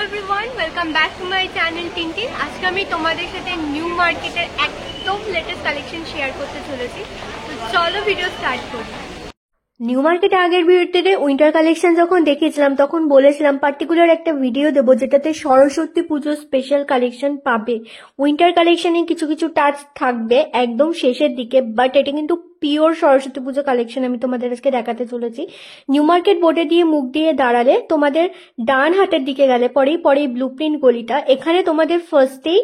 Everyone, welcome back to my channel Tintin. আজকে আমি তোমাদের সাথে নিউ মার্কেটের একদম লেটেস্ট কালেকশন শেয়ার করতে চলেছি। তো চলো ভিডিও স্টার্ট করি। নিউ মার্কেটে আগের ভিডিওতে উইন্টার কালেকশন যখন দেখিয়েছিলাম তখন বলেছিলাম পার্টিকুলার একটা ভিডিও দেবো যেটাতে সরস্বতী পুজোর স্পেশাল কালেকশন পাবে। উইন্টার কালেকশনে কিছু কিছু টাচ থাকবে একদম শেষের দিকে, বাট এটা কিন্তু পিওর সরস্বতী পুজো কালেকশন আমি তোমাদের আজকে দেখাতে চলেছি। নিউ মার্কেট বোর্ডে দিয়ে মুখ দিয়ে দাঁড়ালে তোমাদের ডান হাতের দিকে গেলে পরেই ব্লু প্রিন্ট গলিটা, এখানে তোমাদের ফার্স্টেই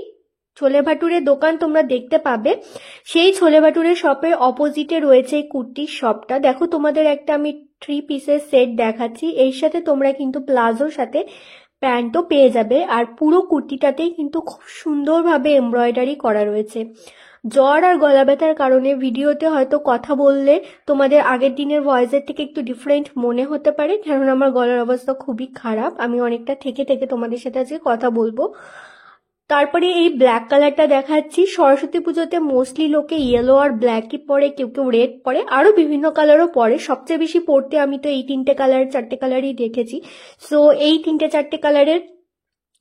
ছোলে ভাটুরের দোকান তোমরা দেখতে পাবে। সেই ছোলে ভাটুরের শপের অপোজিটে রয়েছে এই কুর্তির শপটা। দেখো তোমাদের একটা আমি 3 পিসের সেট দেখাচ্ছি, এর সাথে তোমরা কিন্তু প্লাজোর সাথে প্যান্টও পেয়ে যাবে। আর পুরো কুর্তিটাতেই কিন্তু খুব সুন্দরভাবে এমব্রয়ডারি করা রয়েছে। জ্বর আর গলা ব্যথার কারণে ভিডিওতে হয়তো কথা বললে তোমাদের আগের দিনের ভয়েসের থেকে একটু ডিফারেন্ট মনে হতে পারে, কারণ আমার গলার অবস্থা খুবই খারাপ। আমি অনেকটা থেকে তোমাদের সাথে আজকে কথা বলবো। তারপরে এই ব্ল্যাক কালারটা দেখাচ্ছি। সরস্বতী পুজোতে মোস্টলি লোকে ইয়েলো আর ব্ল্যাকই পরে, কেউ কেউ রেড পরে, আরো বিভিন্ন কালারও পরে। সবচেয়ে বেশি পরতে আমি তো এই 4টে কালারই দেখেছি। সো এই 4টে কালারের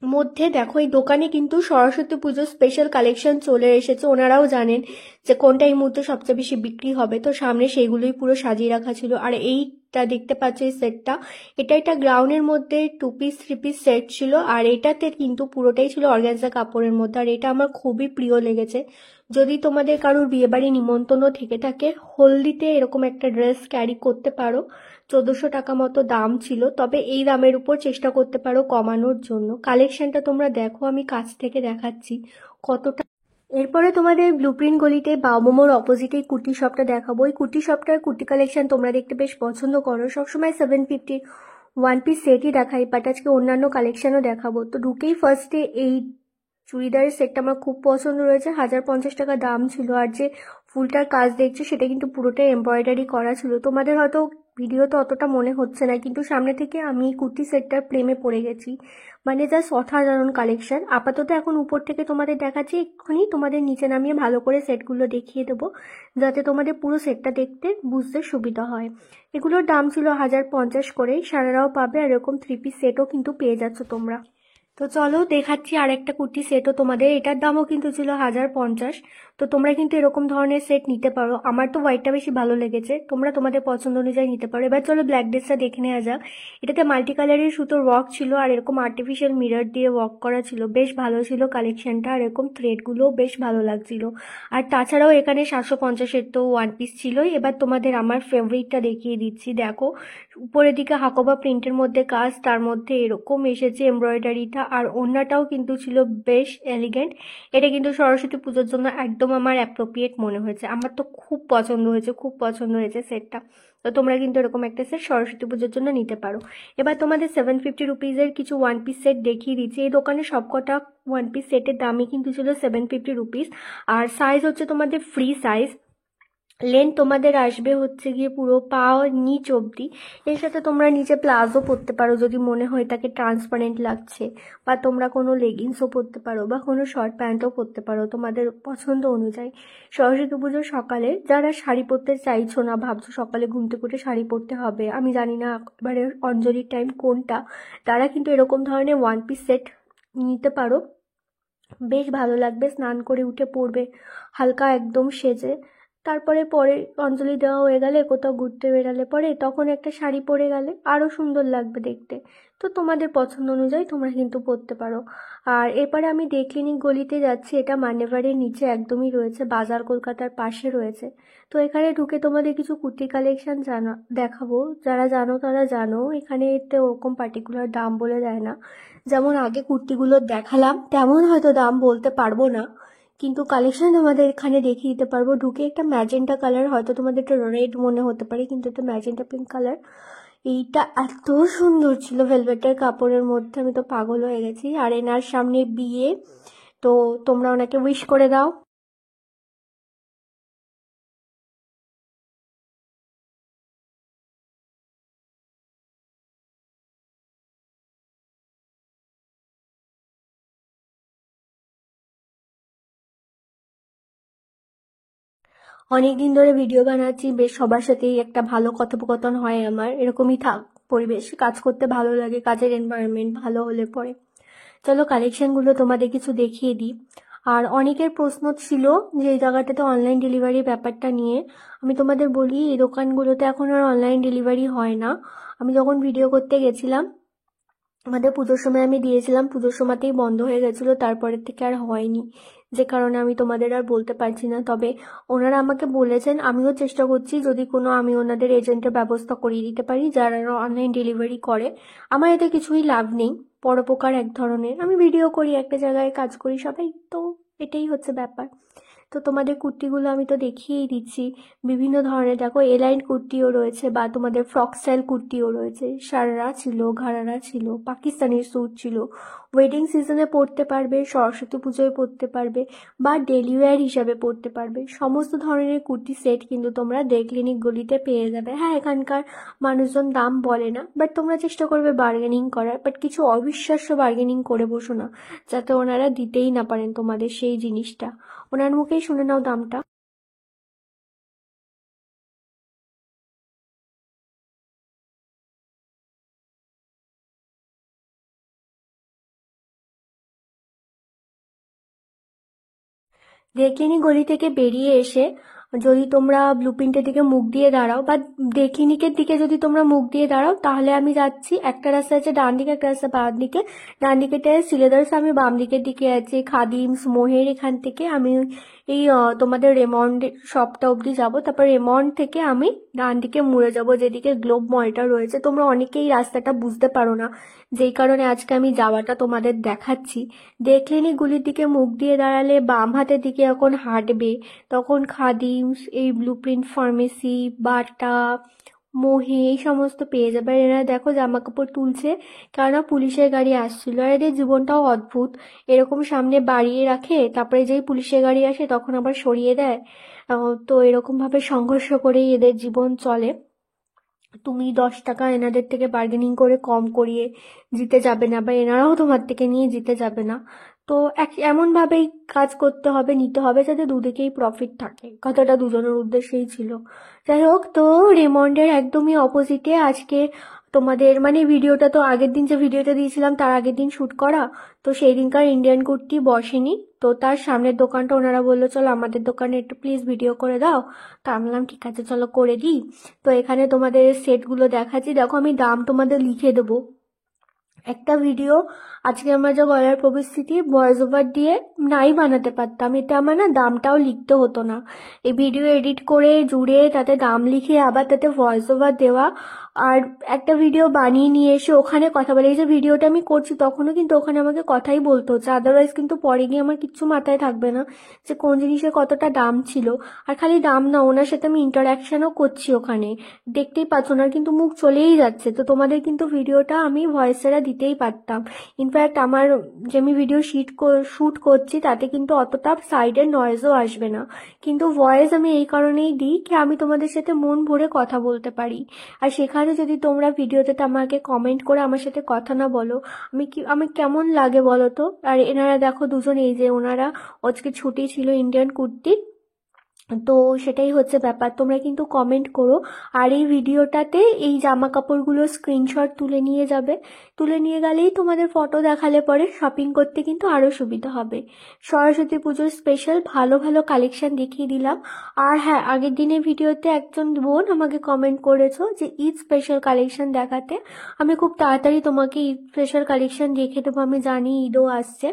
মধ্যে দেখো এই দোকানে কিন্তু সরস্বতী পুজোর স্পেশাল কালেকশন চলে এসেছে। ওনারাও জানেন যে কোনটা এই মুহূর্তে সবচেয়ে বেশি বিক্রি হবে, তো সামনে সেইগুলোই পুরো সাজিয়ে রাখা ছিল। আর এইটা দেখতে পাচ্ছ এই সেটটা, এটা একটা গ্রাউন্ডের মধ্যে 2 পিস 3 পিস সেট ছিল, আর এটাতে কিন্তু পুরোটাই ছিল অর্গানজা কাপড়ের মধ্যে। আর এটা আমার খুবই প্রিয় লেগেছে। যদি তোমাদের কারোর বিয়েবাড়ি নিমন্ত্রণও থেকে থাকে, হলদিতে এরকম একটা ড্রেস ক্যারি করতে পারো। 1400 টাকা মতো দাম ছিল, তবে এই দামের উপর চেষ্টা করতে পারো কমানোর জন্য। কালেকশনটা তোমরা দেখো, আমি কাছ থেকে দেখাচ্ছি কতটা। এরপরে তোমাদের ব্লুপ্রিন্ট গলিতে বাউমোমোর অপোজিটে কুর্তি শপটা দেখাবো। এই কুর্তি শপটার কুর্তি কালেকশন তোমরা দেখতে বেশ পছন্দ করো। সবসময় 750 1 পিস সেটই দেখাই, বাট আজকে অন্যান্য কালেকশনও দেখাবো। তো ঢুকেই ফার্স্টে এই চুড়িদারের সেটটা আমার খুব পছন্দ রয়েছে। 1050 টাকা দাম ছিল। আর যে ফুলটার কাজ দেখছো সেটা কিন্তু পুরোটাই এমব্রয়ডারি করা ছিল। তোমাদের হয়তো ভিডিওতে অতটা মনে হচ্ছে না, কিন্তু সামনে থেকে আমি কুর্তি সেটটার প্রেমে পড়ে গেছি। মানে জাস্ট অসাধারণ কালেকশন। আপাতত এখন উপর থেকে তোমাদের দেখাচ্ছি, এক্ষুনি তোমাদের নিচে নামিয়ে ভালো করে সেটগুলো দেখিয়ে দেবো, যাতে তোমাদের পুরো সেটটা দেখতে বুঝতে সুবিধা হয়। এগুলোর দাম ছিল 1050 করে। সারারাও পাবে, আর এরকম 3 পিস সেটও কিন্তু পেয়ে যাচ্ছ তোমরা। তো চলো দেখাচ্ছি আর একটা কুর্তি সেটও তোমাদের। এটার দামও কিন্তু ছিল 1050। তো তোমরা কিন্তু এরকম ধরনের সেট নিতে পারো। আমার তো হোয়াইটটা বেশি ভালো লেগেছে, তোমরা তোমাদের পছন্দ অনুযায়ী নিতে পারো। এবার চলো ব্ল্যাক ড্রেসটা দেখে নেওয়া যাক। এটাতে মাল্টি কালারের সুতোর ওয়ার্ক ছিল, আর এরকম আর্টিফিশিয়াল মিরর দিয়ে ওয়ার্ক করা ছিল। বেশ ভালো ছিল কালেকশনটা, আর এরকম থ্রেডগুলোও বেশ ভালো লাগছিল। আর তাছাড়াও এখানে 750-এর তো 1 পিস ছিলই। এবার তোমাদের আমার ফেভারিটটা দেখিয়ে দিচ্ছি। দেখো উপরের দিকে হাকোবা প্রিন্টের মধ্যে কাজ, তার মধ্যে এরকম এসেছে এমব্রয়ডারিটা, আর ওড়নাটাও কিন্তু ছিল বেশ এলিগেন্ট। এটা কিন্তু সরস্বতী পুজোর জন্য একদম আমার অ্যাপ্রোপ্রিয়েট মনে হয়েছে। আমার তো খুব পছন্দ হয়েছে সেটটা। তো তোমরা কিন্তু এরকম একটা সেট সরস্বতী পুজোর জন্য নিতে পারো। এবার তোমাদের 750 রুপিজের কিছু 1 পিস সেট দেখিয়ে দিচ্ছি। এই দোকানে সবকটা 1 পিস সেটের দামই কিন্তু ছিল 750 রুপিস। আর সাইজ হচ্ছে তোমাদের ফ্রি সাইজ। লেন্থ তোমাদের আসবে হচ্ছে গিয়ে পুরো পা নিচ অবধি। এর সাথে তোমরা নিচে প্লাজো পরতে পারো যদি মনে হয় তাকে ট্রান্সপারেন্ট লাগছে, বা তোমরা কোনো লেগিংসও পরতে পারো, বা কোনো শর্ট প্যান্টও পরতে পারো তোমাদের পছন্দ অনুযায়ী। সরস্বতী পুজোর সকালে যারা শাড়ি পরতে চাইছো না, ভাবছো সকালে ঘুম থেকে উঠে শাড়ি পরতে হবে, আমি জানি না এবারে অঞ্জলির টাইম কোনটা, তারা কিন্তু এরকম ধরনের 1 পিস সেট নিতে পারো। বেশ ভালো লাগবে, স্নান করে উঠে পরবে হালকা একদম সেজে। তারপরে অঞ্জলি দেওয়া হয়ে গেলে কোথাও ঘুরতে বেরালে পরে তখন একটা শাড়ি পরে গেলে আরো সুন্দর লাগবে দেখতে। তো তোমাদের পছন্দ অনুযায়ী তোমরা কিন্তু পরতে পারো। আর এরপরে আমি ডে ক্লিনিক গলিতে যাচ্ছি। এটা মান্যেভারের নিচে একদমই রয়েছে, বাজার কলকাতার পাশে রয়েছে। তো এখানে ঢুকে তোমাদের কিছু কুর্তি কালেকশন দেখাবো। যারা জানো তারা জানো, এখানে এতে ওরকম পার্টিকুলার দাম বলে দেয় না। যেমন আগে কুর্তিগুলো দেখালাম তেমন হয়তো দাম বলতে পারবো না, কিন্তু কালেকশন তোমাদের এখানে দেখিয়ে দিতে পারবো। ঢুকে একটা ম্যাজেন্টা কালার, হয়তো তোমাদের একটা রেড মনে হতে পারে, কিন্তু এটা ম্যাজেন্টা পিঙ্ক কালার। এইটা এত সুন্দর ছিল ভেলভেটের কাপড়ের মধ্যে, আমি তো পাগল হয়ে গেছি। আর এনার সামনে বিয়ে, তো তোমরা ওনাকে উইশ করে দাও। অনেকদিন ধরে ভিডিও বানাচ্ছি, বেশ সবার সাথেই একটা ভালো কথোপকথন হয় আমার, এরকমই থাক। পরিবেশ কাজ করতে ভালো লাগে, কাজের এনভায়রনমেন্ট ভালো হলে পরে। চলো কালেকশনগুলো তোমাদের কিছু দেখিয়ে দিই। আর অনেকের প্রশ্ন ছিল যে এই জায়গাটাতে অনলাইন ডেলিভারি ব্যাপারটা নিয়ে। আমি তোমাদের বলি, এই দোকানগুলোতে এখন আর অনলাইন ডেলিভারি হয় না। আমি যখন ভিডিও করতে গেছিলাম, আমাদের পুজোর সময় আমি দিয়েছিলাম, পুজোর সময়তেই বন্ধ হয়ে গেছিলো, তারপরের থেকে আর হয়নি, যে কারণে আমি তোমাদের আর বলতে পারছি না। তবে ওনারা আমাকে বলেছেন, আমিও চেষ্টা করছি যদি কোনো আমি ওনাদের এজেন্টের ব্যবস্থা করিয়ে দিতে পারি যারা অনলাইন ডেলিভারি করে। আমার এতে কিছুই লাভ নেই, পরোপকার এক ধরনের। আমি ভিডিও করি, একটা জায়গায় কাজ করি, সবাই তো এটাই হচ্ছে ব্যাপার। তো তোমাদের কুর্তিগুলো আমি তো দেখিয়েই দিচ্ছি, বিভিন্ন ধরনের। দেখো এলাইন কুর্তিও রয়েছে, বা তোমাদের ফ্রক স্টাইল কুর্তিও রয়েছে, সারারা ছিল, ঘাড়ারা ছিল, পাকিস্তানি স্যুট ছিল। ওয়েডিং সিজনে পরতে পারবে, সরস্বতী পুজোয় পরতে পারবে, বা ডেলি ওয়্যার হিসাবে পরতে পারবে। সমস্ত ধরনের কুর্তি সেট কিন্তু তোমরা দে ক্লিনিক গলিতে পেয়ে যাবে। হ্যাঁ, এখানকার মানুষজন দাম বলে না, বাট তোমরা চেষ্টা করবে বার্গেনিং করার, বাট কিছু অবিশ্বাস্য বার্গেনিং করে বসো না, যাতে ওনারা দিতেই না পারেন তোমাদের সেই জিনিসটা। ওনার মুখেই শুনে নাও দামটা। দেখিনি গলি থেকে বেরিয়ে এসে যদি তোমরা ব্লু প্রিন্টের দিকে মুখ দিয়ে দাঁড়াও, বা ক্লিনিকের দিকে যদি তোমরা মুখ দিয়ে দাঁড়াও, তাহলে আমি যাচ্ছি, একটা রাস্তা আছে ডান দিকে, একটা রাস্তা বাম দিকে। ডান দিকেটায় সিলেদার্স, আমি বাম দিকের দিকে আছি খাদিমস, মোহের। এখান থেকে আমি এই তোমাদের রেমন্ড শপটা অবধি যাব, তারপর রেমন্ড থেকে আমি ডান দিকে মুড়ে যাব, যেদিকে গ্লোব মলটা রয়েছে। তোমরা অনেকেই রাস্তাটা বুঝতে পারো না, যেই কারণে আজকে আমি যাওয়াটা তোমাদের দেখাচ্ছি। দেখলেনি গুলির দিকে মুখ দিয়ে দাঁড়ালে বাম হাতের দিকে যখন হাঁটবে, তখন খাদিমস, এই ব্লু প্রিন্ট ফার্মেসি, বাটা, মোহে, এই সমস্ত পেয়ে যাবে। আর এরা দেখো জামা কাপড় তুলছে, কেননা পুলিশের গাড়ি আসছিল। আর এদের জীবনটাও অদ্ভুত, এরকম সামনে বাড়িয়ে রাখে, তারপরে যেই পুলিশের গাড়ি আসে তখন আবার সরিয়ে দেয়। তো এরকম ভাবে সংঘর্ষ করেই এদের জীবন চলে। তুমি 10 টাকা এনাদের থেকে বার্গেনিং করে কম করিয়ে জিতে যাবে না, বা এনারাও তোমার থেকে নিয়ে জিতে যাবে না। তো এমন ভাবেই কাজ করতে হবে, নিতে হবে, যাতে দুদিকেই প্রফিট থাকে। কথাটা দুজনের উদ্দেশ্যেই ছিল। যাই হোক, তো রেমন্ডের একদমই অপোজিটে আজকে তোমাদের, মানে ভিডিওটা তো আগের দিন যে ভিডিওটা দিয়েছিলাম তার আগের দিন শুট করা, তো সেই দিনকার ইন্ডিয়ান কুর্তি বসেনি। তো তার সামনের দোকানটা ওনারা বললো চলো আমাদের দোকানে একটু প্লিজ ভিডিও করে দাও। তো আমি বললাম ঠিক আছে চলো করে দিই। তো এখানে তোমাদের সেটগুলো দেখাচ্ছি, দেখো আমি দাম তোমাদের লিখে দেবো। একটা ভিডিও আজকে আমার যা গলার পরিস্থিতি, ভয়েস ওভার দিয়ে নাই বানাতে পারতাম, এতে আমার না দামটাও লিখতে হতো না। এই ভিডিও এডিট করে জুড়ে তাতে দাম লিখে আবার তাতে ভয়েস ওভার দেওয়া, আর একটা ভিডিও বানিয়ে নিয়ে এসে ওখানে কথা বলে। এই যে ভিডিওটা আমি করছি তখনও কিন্তু ওখানে আমাকে কথাই বলতে হচ্ছে, আদারওয়াইজ কিন্তু পরে গিয়ে আমার কিচ্ছু মাথায় থাকবে না যে কোন জিনিসের কতটা দাম ছিল। আর খালি দাম না, ওনার সাথে আমি ইন্টারাকশনও করছি ওখানে, দেখতেই পাচ্ছ, ওনার কিন্তু মুখ চলেই যাচ্ছে। তো তোমাদের কিন্তু ভিডিওটা আমি ভয়েস ছাড়া দিতেই পারতাম। ইনফ্যাক্ট আমার যে আমি ভিডিও শুট করছি তাতে কিন্তু অতটা সাইডের নয়েজও আসবে না, কিন্তু ভয়েস আমি এই কারণেই দিই কি আমি তোমাদের সাথে মন ভরে কথা বলতে পারি। আর সেখানে যদি তোমরা ভিডিওতে আমাকে কমেন্ট করে আমার সাথে কথা না বলো, আমি কেমন লাগে বলো তো। আর এনারা দেখো দুজন, এই যে ওনারা আজকে ছুটি ছিল ইন্ডিয়ান কুর্তি, তো সেটাই হচ্ছে ব্যাপার। তোমরা কিন্তু কমেন্ট করো, আর এই ভিডিওটাতে এই জামা কাপড়গুলো স্ক্রিনশট তুলে নিয়ে যাবে। তুলে নিয়ে গেলেই তোমাদের ফটো দেখালে পরে শপিং করতে কিন্তু আরো সুবিধা হবে। সরস্বতী পুজোর স্পেশাল ভালো ভালো কালেকশন দেখিয়ে দিলাম। আর হ্যাঁ, আগের দিনের ভিডিওতে একজন বোন আমাকে কমেন্ট করেছো যে ঈদ স্পেশাল কালেকশন দেখাতে। আমি খুব তাড়াতাড়ি তোমাকে ঈদ স্পেশাল কালেকশন দেখে দেবো, আমি জানি ঈদও আসছে।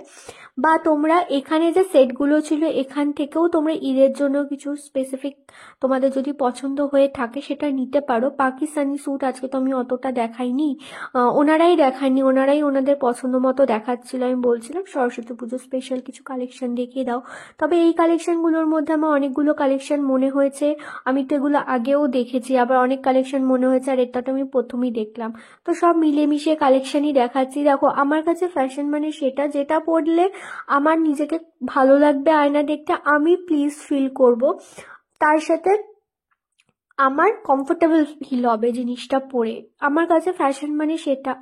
বা তোমরা এখানে যে সেটগুলো ছিল এখান থেকেও তোমরা ঈদের জন্য কিছু স্পেসিফিক তোমাদের যদি পছন্দ হয়ে থাকে সেটা নিতে পারো। পাকিস্তানি স্যুট আজকে তো আমি অতটা দেখাইনি, ওনারাই দেখাননি, ওনারাই ওনাদের পছন্দ মতো দেখাচ্ছিল। আমি বলছিলাম সরস্বতী পুজো স্পেশাল কিছু কালেকশন দেখিয়ে দাও। তবে এই কালেকশনগুলোর মধ্যে আমার অনেকগুলো কালেকশন মনে হয়েছে আমি তো এগুলো আগেও দেখেছি, আবার অনেক কালেকশন মনে হয়েছে আর এটা তো আমি প্রথমেই দেখলাম। তো সব মিলেমিশে কালেকশনই দেখাচ্ছি। দেখো আমার কাছে ফ্যাশন মানে সেটা যেটা পরলে আমার নিজেকে ভালো লাগবে, আয়না দেখতে আমি প্লিজ ফিল করব, তার সাথে আমার কমফোর্টেবল ফিল হবে জিনিসটা পরে। আমার কাছে ফ্যাশন মানে সেটা।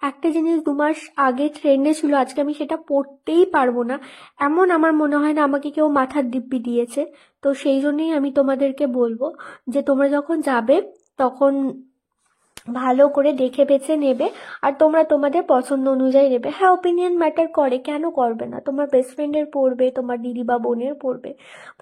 একটা জিনিস 2 মাস আগে ট্রেন্ডে ছিল, আজকে আমি সেটা পরতেই পারবো না, এমন আমার মনে হয় না আমাকে কেউ মাথার দিব্যি দিয়েছে। তো সেই জন্যই আমি তোমাদেরকে বলবো যে তোমরা যখন যাবে তখন ভালো করে দেখে বেছে নেবে আর তোমরা তোমাদের পছন্দ অনুযায়ী নেবে। হ্যাঁ, ওপিনিয়ন ম্যাটার করে, কেন করবে না? তোমার বেস্ট ফ্রেন্ডের পড়বে, তোমার দিদি বা বোনের পড়বে,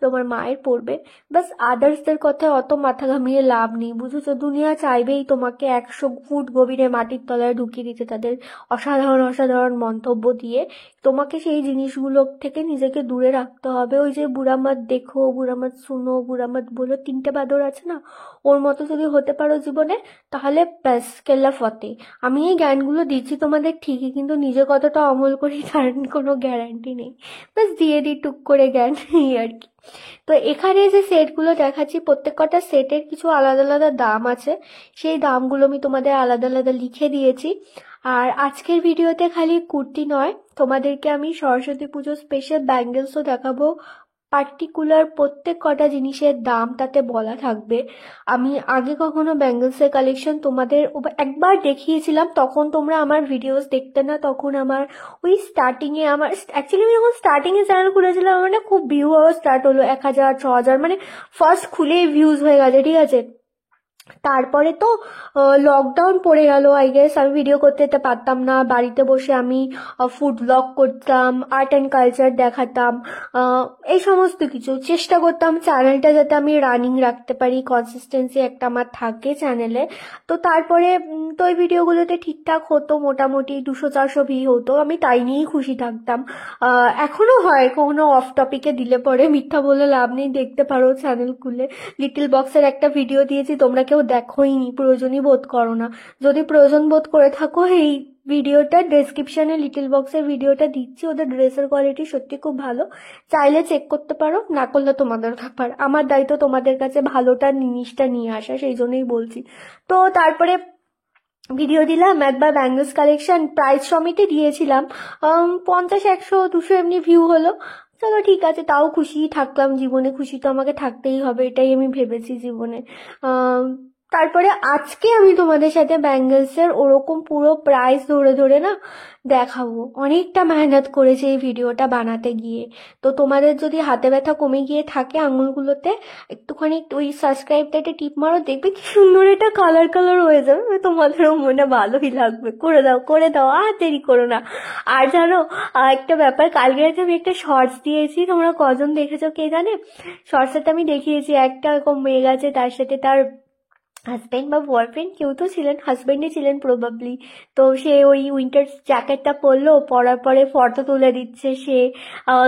তোমার মায়ের পড়বে, বাস আদার্সদের কথায় অত মাথা ঘামিয়ে লাভ নেই, বুঝেছো? দুনিয়া চাইবেই তোমাকে 100 ফুট গভীরে মাটির তলায় ঢুকিয়ে দিতে, তাদের অসাধারণ অসাধারণ মন্তব্য দিয়ে। তোমাকে সেই জিনিসগুলো থেকে নিজেকে দূরে রাখতে হবে। ওই যে বুড়া মত দেখো, বুড়া মত শুনো, বুড়া মত বলো, 3টে বাদর আছে না, ওর মতো যদি হতে পারো জীবনে, তাহলে ব্যাস কেল্লা ফতে। আমি এই জ্ঞানগুলো দিচ্ছি তোমাদের ঠিকই, কিন্তু নিজে কতটা অমল করি তার কোনো গ্যারান্টি নেই। ব্যাস দিয়ে দিই টুক করে জ্ঞান, এই আর কি। তো এখানে যে সেটগুলো দেখাচ্ছি, প্রত্যেক কটা সেটের কিছু আলাদা আলাদা দাম আছে, সেই দামগুলো আমি তোমাদের আলাদা আলাদা লিখে দিয়েছি। আর আজকের ভিডিওতে খালি কুর্তি নয়, তোমাদেরকে আমি সরস্বতী পুজো স্পেশাল ব্যাঙ্গেলসও দেখাবো। পার্টিকুলার প্রত্যেক কটা জিনিসের দাম তাতে বলা থাকবে। আমি আগে কখনো ব্যাঙ্গেলসের কালেকশন তোমাদের একবার দেখিয়েছিলাম, তখন তোমরা আমার ভিডিওস দেখতে না, তখন আমার ওই স্টার্টিংয়ে আমার অ্যাকচুয়ালি আমি যখন স্টার্টিংয়ে চ্যানেল খুলেছিলাম, আমার না খুব ভিউ হওয়া স্টার্ট হলো, 1000 6000, মানে ফার্স্ট খুলেই ভিউজ হয়ে গেছে, ঠিক আছে? তারপরে তো লকডাউন পড়ে গেল, আই গেস আমি ভিডিও করতে যেতে পারতাম না। বাড়িতে বসে আমি ফুড ব্লগ করতাম, আর্ট অ্যান্ড কালচার দেখাতাম, এই সমস্ত কিছু চেষ্টা করতাম চ্যানেলটা যাতে আমি রানিং রাখতে পারি, কনসিস্টেন্সি একটা আমার থাকে চ্যানেলে। তো তারপরে তো ওই ভিডিওগুলোতে ঠিকঠাক হতো, মোটামুটি 200 400 ভিউ হতো, আমি তাই নিয়েই খুশি থাকতাম। এখনো হয়, কোনো অফ টপিকে দিলে পরে, মিথ্যা বলে লাভ নেই, দেখতে পারো চ্যানেল খুলে। লিটল বক্সের একটা ভিডিও দিয়েছি, তোমরা কেউ দেখোইনি, প্রয়োজনই বোধ করো না। যদি প্রয়োজন বোধ করে থাকো, এই ভিডিওটা ডেসক্রিপশনে লিটল বক্সের ভিডিওটা দিচ্ছি, ওদের ড্রেসের কোয়ালিটি সত্যি খুব ভালো, চাইলে চেক করতে পারো, না করলে তোমাদের ব্যাপার, আমার দায়িত্ব তোমাদের কাছে ভালোটা জিনিসটা নিয়ে আসা, সেই জন্যই বলছি। তো তারপরে ভিডিও দিলাম একবার ব্যাঙ্গলস কালেকশন, প্রাইস সমিটে দিয়েছিলাম, 50 100 200 এমনি ভিউ হলো। চলো ঠিক আছে, তাও খুশি থাকলাম, জীবনে খুশি তো আমাকে থাকতেই হবে, এটাই আমি ভেবেছি জীবনে। তারপরে আজকে আমি তোমাদের সাথে ব্যাঙ্গলসের ওরকম পুরো প্রাইস ধরে ধরে না দেখাবো। অনেকটা মেহনত করেছে এই ভিডিওটা বানাতে গিয়ে। তো তোমাদের যদি হাতে ব্যথা কমে গিয়ে থাকে আঙুলগুলোতে, একটুখানি ওই সাবস্ক্রাইবটা একটা টিপ মারো, দেখবে কি সুন্দর এটা কালার কালার হয়ে যাবে, তোমাদেরও মনে ভালোই লাগবে। করে দাও, আর দেরি করো না। আর জানো একটা ব্যাপার, কালকে রাতে আমি একটা শর্টস দিয়েছি, তোমরা কজন দেখেছো কে জানে? শর্টসটা আমি দেখিয়েছি, একটা এরকম মেয়ে আছে, তার সাথে তার হাজবেন্ড বা বয়ফ্রেন্ড কেউ তো ছিলেন, হাজবেন্ডই ছিলেন প্রবাবলি। তো সে ওই উইন্টার জ্যাকেটটা পরলো, পরার পরে ফটো তুলে দিচ্ছে সে।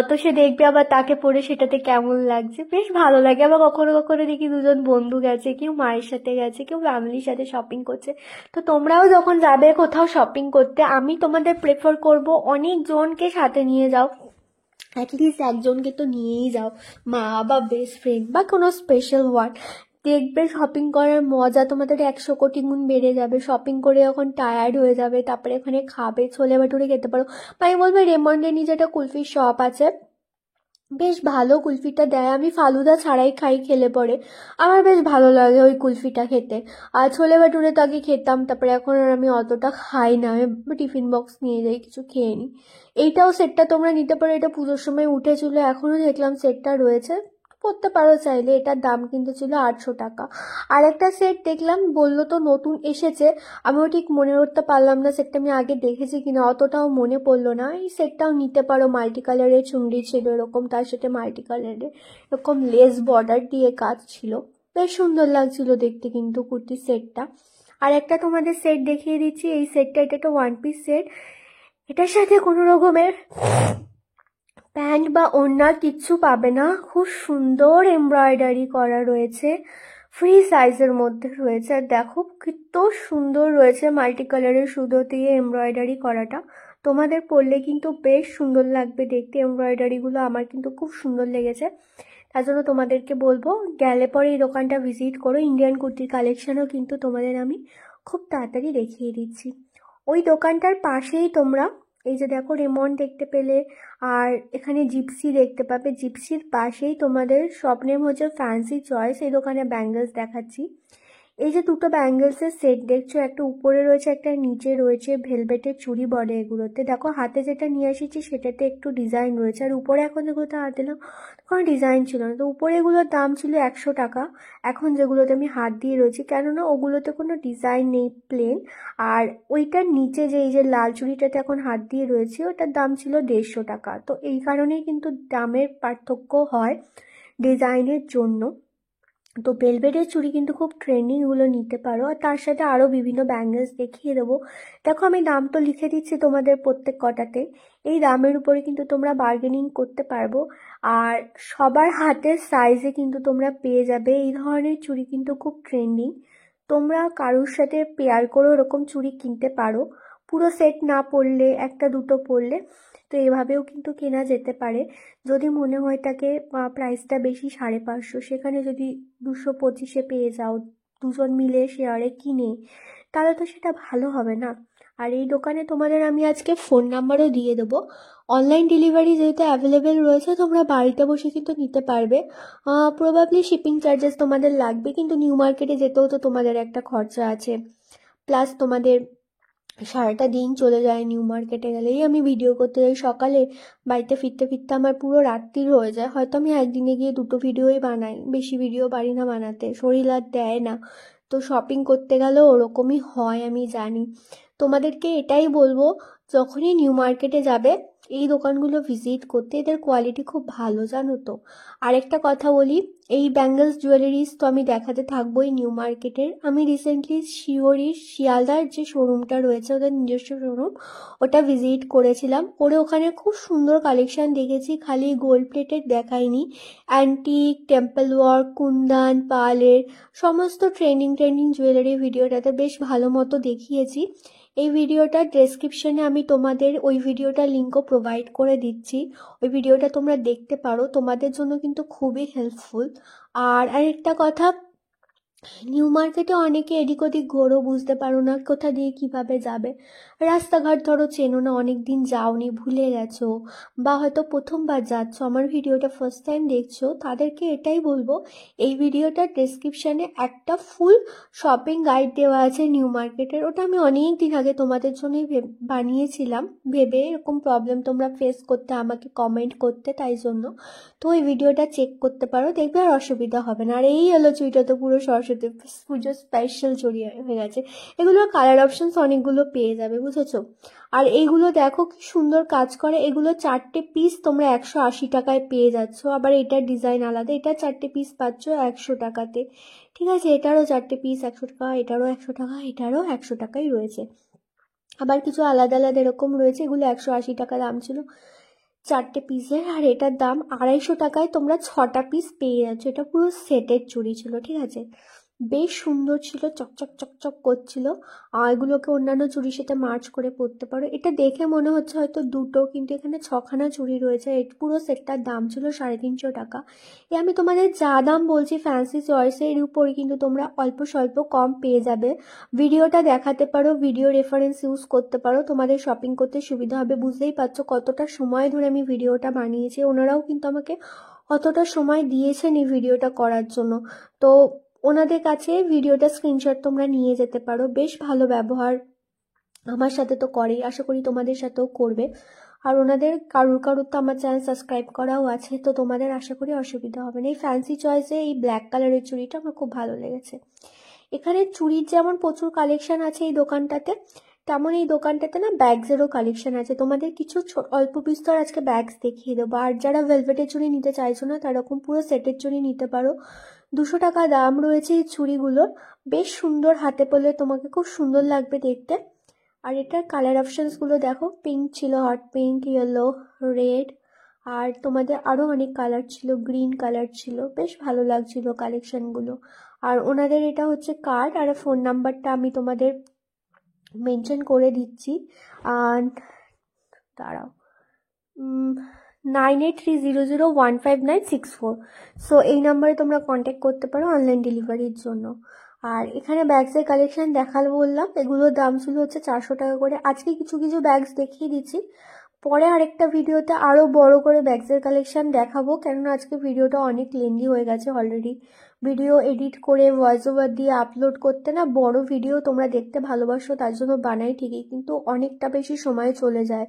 তো সে দেখবে আবার তাকে পরে সেটাতে কেমন লাগছে, বেশ ভালো লাগে। আবার কখনো কখনো দেখি দুজন বন্ধু গেছে, কেউ মায়ের সাথে গেছে, কেউ ফ্যামিলির সাথে শপিং করছে। তো তোমরাও যখন যাবে কোথাও শপিং করতে, আমি তোমাদের প্রেফার করব অনেক জনকে সাথে নিয়ে যাও, অ্যাটলিস্ট একজনকে তো নিয়েই যাও, মা বা বেস্ট ফ্রেন্ড বা কোনো স্পেশাল ওয়ান। দেখবে শপিং করার মজা তোমাদের 100 কোটি গুণ বেড়ে যাবে। শপিং করে যখন টায়ার্ড হয়ে যাবে, তারপরে ওখানে খাবে, ছোলে ভাটুরে খেতে পারো। বা আমি বলবো রেমন্ডে নিচে একটা কুলফির শপ আছে, বেশ ভালো কুলফিটা দেয়, আমি ফালুদা ছাড়াই খাই খেলে পরে, আমার বেশ ভালো লাগে ওই কুলফিটা খেতে। আর ছোলে ভাটুরে তো আগে খেতাম, তারপরে এখন আর আমি অতটা খাই না, আমি টিফিন বক্স নিয়ে যাই, কিছু খেয়ে নিই। এইটাও সেটটা তোমরা নিতে পারো, এটা পুজোর সময় উঠেছিল, এখনো দেখলাম সেটটা রয়েছে, পড়তে পারো চাইলে। এটার দাম কিন্তু ছিল 800 টাকা। আর একটা সেট দেখলাম, বললো তো নতুন এসেছে, আমিও ঠিক মনে করতে পারলাম না সেটটা আমি আগে দেখেছি কিনা, অতটাও মনে পড়লো না। এই সেটটাও নিতে পারো, মাল্টি কালারের চুনরি ছিল এরকম, তার সাথে মাল্টি কালারের এরকম লেস বর্ডার দিয়ে কাজ ছিল, বেশ সুন্দর লাগছিল দেখতে কিন্তু কুর্তির সেটটা। আর একটা তোমাদের সেট দেখিয়ে দিচ্ছি, এই সেটটা, এটা একটা 1 পিস সেট, এটার সাথে কোনো রকমের প্যান্ট বা ওড়না কিচ্ছু পাবে না, খুব সুন্দর এমব্রয়ডারি করা রয়েছে, ফ্রি সাইজের মধ্যে রয়েছে। আর দেখো কত সুন্দর রয়েছে, মাল্টি কালারের সুতো দিয়ে এমব্রয়ডারি করাটা, তোমাদের পরলে কিন্তু বেশ সুন্দর লাগবে দেখতে। এমব্রয়ডারিগুলো আমার কিন্তু খুব সুন্দর লেগেছে, তার জন্য তোমাদেরকে বলবো গেলে পরে এই দোকানটা ভিজিট করো। ইন্ডিয়ান কুর্তির কালেকশনও কিন্তু তোমাদের আমি খুব তাড়াতাড়ি দেখিয়ে দিচ্ছি। ওই দোকানটার পাশেই তোমরা এই যে দেখো রেমন্ড দেখতে পেলে, আর এখানে জিপসি দেখতে পাবে, জিপসির পাশেই তোমাদের স্বপ্নের হচ্ছে ফ্যান্সি চয়েস, এই দোকানে ব্যাঙ্গলস দেখাচ্ছি। এই যে দুটো ব্যাঙ্গেলসের সেট দেখছো, একটা উপরে রয়েছে একটা নিচে রয়েছে, ভেলভেটের চুড়ি বলে এগুলোতে। দেখো হাতে যেটা নিয়ে এসেছি সেটাতে একটু ডিজাইন রয়েছে, আর উপরে এখন যেগুলোতে হাত দিলাম কোনো ডিজাইন ছিল না। তো উপরে এগুলোর দাম ছিল 100 টাকা, এখন যেগুলোতে আমি হাত দিয়ে রয়েছি, কেননা ওগুলোতে কোনো ডিজাইন নেই, প্লেন। আর ওইটার নিচে যে এই যে লাল চুড়িটাতে এখন হাত দিয়ে রয়েছে ওটার দাম ছিল 150 টাকা। তো এই কারণেই কিন্তু দামের পার্থক্য হয় ডিজাইনের জন্য। তো ভেলভেটের চুড়ি কিন্তু খুব ট্রেন্ডিং, এগুলো নিতে পারো। আর তার সাথে আরও বিভিন্ন ব্যাঙ্গেলস দেখিয়ে দেবো। দেখো আমি দাম তো লিখে দিচ্ছি তোমাদের প্রত্যেক কটাতে, এই দামের উপরে কিন্তু তোমরা বার্গেনিং করতে পারবো। আর সবার হাতের সাইজে কিন্তু তোমরা পেয়ে যাবে। এই ধরনের চুড়ি কিন্তু খুব ট্রেন্ডিং, তোমরা কারোর সাথে পেয়ার করে ওরকম চুড়ি কিনতে পারো। পুরো সেট না পরলে একটা দুটো পরলে তো এভাবেও কিন্তু কেনা যেতে পারে। যদি মনে হয় তাকে প্রাইসটা বেশি 550, সেখানে যদি 225-এ পেয়ে যাও দুজন মিলে শেয়ারে কিনে, তাহলে তো সেটা ভালো হবে না। আর এই দোকানে তোমাদের আমি আজকে ফোন নাম্বারও দিয়ে দেবো। অনলাইন ডেলিভারি যেহেতু অ্যাভেলেবেল রয়েছে, তোমরা বাড়িতে বসে কিন্তু নিতে পারবে। প্রবাবলি শিপিং চার্জেস তোমাদের লাগবে, কিন্তু নিউ মার্কেটে যেতেও তো তোমাদের একটা খরচা আছে, প্লাস তোমাদের সারাটা দিন চলে যায় নিউ মার্কেটে গেলেই। আমি ভিডিও করতে যাই সকালে, বাড়িতে ফিরতে ফিরতে আমার পুরো রাত্রির হয়ে যায়। হয়তো আমি একদিনে গিয়ে 2টো ভিডিওই বানাই, বেশি ভিডিও পারি না বানাতে, শরীর আর দেয় না। তো শপিং করতে গেলেও ওরকমই হয়, আমি জানি। তোমাদেরকে এটাই বলবো, যখনই নিউ মার্কেটে যাবে এই দোকানগুলো ভিজিট করতে, এদের কোয়ালিটি খুব ভালো, জানো তো। আরেকটা কথা বলি, এই ব্যাঙ্গলস জুয়েলারিজ তো আমি দেখাতে থাকবোই নিউ মার্কেটের। আমি রিসেন্টলি শিয়ালদার যে শোরুমটা রয়েছে, ওদের নিজস্ব শোরুম, ওটা ভিজিট করেছিলাম। ওখানে খুব সুন্দর কালেকশন দেখেছি, খালি গোল্ড প্লেটেড দেখাইনি, অ্যান্টিক, টেম্পল ওয়ার্ক, কুন্দান, পার্লের সমস্ত ট্রেন্ডিং জুয়েলারি ভিডিওটাতে বেশ ভালো মতো দেখিয়েছি। এই ভিডিওটার ডেসক্রিপশনে আমি তোমাদের ওই ভিডিওটার লিঙ্কও প্রোভাইড করে দিচ্ছি, ওই ভিডিওটা তোমরা দেখতে পারো, তোমাদের জন্য কিন্তু খুবই হেল্পফুল। আর আরেকটা কথা, নিউ মার্কেটে অনেকে এদিক ওদিক ঘোরো, বুঝতে পারো না কোথা দিয়ে কিভাবে যাবে। রাস্তাঘাট ধরো চেনো না, অনেক দিন যাওনি, ভুলে গেছো, বা হয়তো প্রথমবার যাচ্ছ, আমার ভিডিওটা ফার্স্ট টাইম দেখছো, তাদেরকে এটাই বলবো, এই ভিডিওটার ডেসক্রিপশানে একটা ফুল শপিং গাইড দেওয়া আছে নিউ মার্কেটের। ওটা আমি অনেক দিন আগে তোমাদের জন্যই বানিয়েছিলাম, ভেবে এরকম প্রবলেম তোমরা ফেস করতে আমাকে কমেন্ট করতে, তাই জন্য। তো ওই ভিডিওটা চেক করতে পারো, দেখবে আর অসুবিধা হবে না। আর এই হলো চুড়িটা তো পুরো সরস্বতী পুজোর স্পেশাল চুড়ি হয়ে গেছে। এগুলো কালার অপশনস অনেকগুলো পেয়ে যাবে, বুঝেছো। আর এইগুলো দেখো কি সুন্দর কাজ করে, এগুলো 4টে পিস তোমরা 180 টাকায় পেয়ে যাচ্ছ। আবার এটার ডিজাইন আলাদা, এটা 4টে পিস পাচ্ছ 100 টাকাতে, ঠিক আছে। এটারও 4টে পিস 100 টাকা, এটারও 100 টাকা, এটারও 100 টাকাই রয়েছে। আবার কিছু আলাদা আলাদা এরকম রয়েছে, এগুলো 180 টাকা দাম ছিল 4টে পিসের। আর এটার দাম 250 টাকায় তোমরা 6টা পিস পেয়ে যাচ্ছ। এটা পুরো সেটের চুড়ি ছিল, ঠিক আছে, বেশ সুন্দর ছিল, চকচক চকচক করছিল। আর এগুলোকে অন্যান্য চুড়ির সাথে মার্চ করে পরতে পারো। এটা দেখে মনে হচ্ছে হয়তো দুটো, কিন্তু এখানে 6খানা চুড়ি রয়েছে। এই পুরো সেটটার দাম ছিল 350 টাকা। আমি তোমাদের যা দাম বলছি ফ্যান্সি চয়েসে, এর উপরে কিন্তু তোমরা অল্প স্বল্প কম পেয়ে যাবে। ভিডিওটা দেখাতে পারো, ভিডিও রেফারেন্স ইউজ করতে পারো, তোমাদের শপিং করতে সুবিধা হবে। বুঝতেই পারছো কতটা সময় ধরে আমি ভিডিওটা বানিয়েছি, ওনারাও কিন্তু আমাকে অতটা সময় দিয়েছেন এই ভিডিওটা করার জন্য। তো ওনাদের কাছে ভিডিওটা স্ক্রিনশট তোমরা নিয়ে যেতে পারো। বেশ ভালো ব্যবহার আমার সাথে তো করেই, আশা করি তোমাদের সাথেও করবে। আর ওনাদের কারুর তো আমার চ্যানেল সাবস্ক্রাইব করাও আছে, তো তোমাদের আশা করি অসুবিধা হবে না। এই ফ্যান্সি চয়েসে এই ব্ল্যাক কালারের চুড়িটা আমার খুব ভালো লেগেছে। এখানে চুড়ির যেমন প্রচুর কালেকশন আছে এই দোকানটাতে, তেমন এই দোকানটাতে না ব্যাগসেরও কালেকশন আছে। তোমাদের কিছু অল্প বিস্তর আজকে ব্যাগস দেখিয়ে দেবো। আর যারা ভেলভেটের চুড়ি নিতে চাইছো না, তারকম পুরো সেটের চুড়ি নিতে পারো। 200 টাকা দাম রয়েছে এই চুড়িগুলোর, বেশ সুন্দর, হাতে পরলে তোমাকে খুব সুন্দর লাগবে দেখতে। আর এটার কালার অপশানসগুলো দেখো, পিঙ্ক ছিল, হট পিঙ্ক, ইয়েলো, রেড, আর তোমাদের আরও অনেক কালার ছিল, গ্রিন কালার ছিল, বেশ ভালো লাগছিল কালেকশনগুলো। আর ওনাদের এটা হচ্ছে কার্ড, আর ফোন নাম্বারটা আমি তোমাদের মেনশন করে দিচ্ছি। আর দাঁড়াও, 9830015964। সো এই নাম্বারে তোমরা কন্ট্যাক্ট করতে পারো অনলাইন ডেলিভারির জন্য। আর এখানে ব্যাগসের কালেকশন দেখালো বললাম, এগুলোর দাম ছিল হচ্ছে 400 টাকা করে। আজকে কিছু কিছু ব্যাগস দেখিয়ে দিচ্ছি, পরে আরেকটা ভিডিওতে আরও বড় করে ব্যাগসের কালেকশন দেখাবো, কেননা আজকে ভিডিওটা অনেক লেন্দি হয়ে গেছে অলরেডি, ভিডিও এডিট করে ভয়েস ওভার দিয়ে আপলোড করতে না, বড় ভিডিও তোমরা দেখতে ভালোবাসো তার জন্য বানাই ঠিকই, কিন্তু অনেকটা বেশি সময় চলে যায়,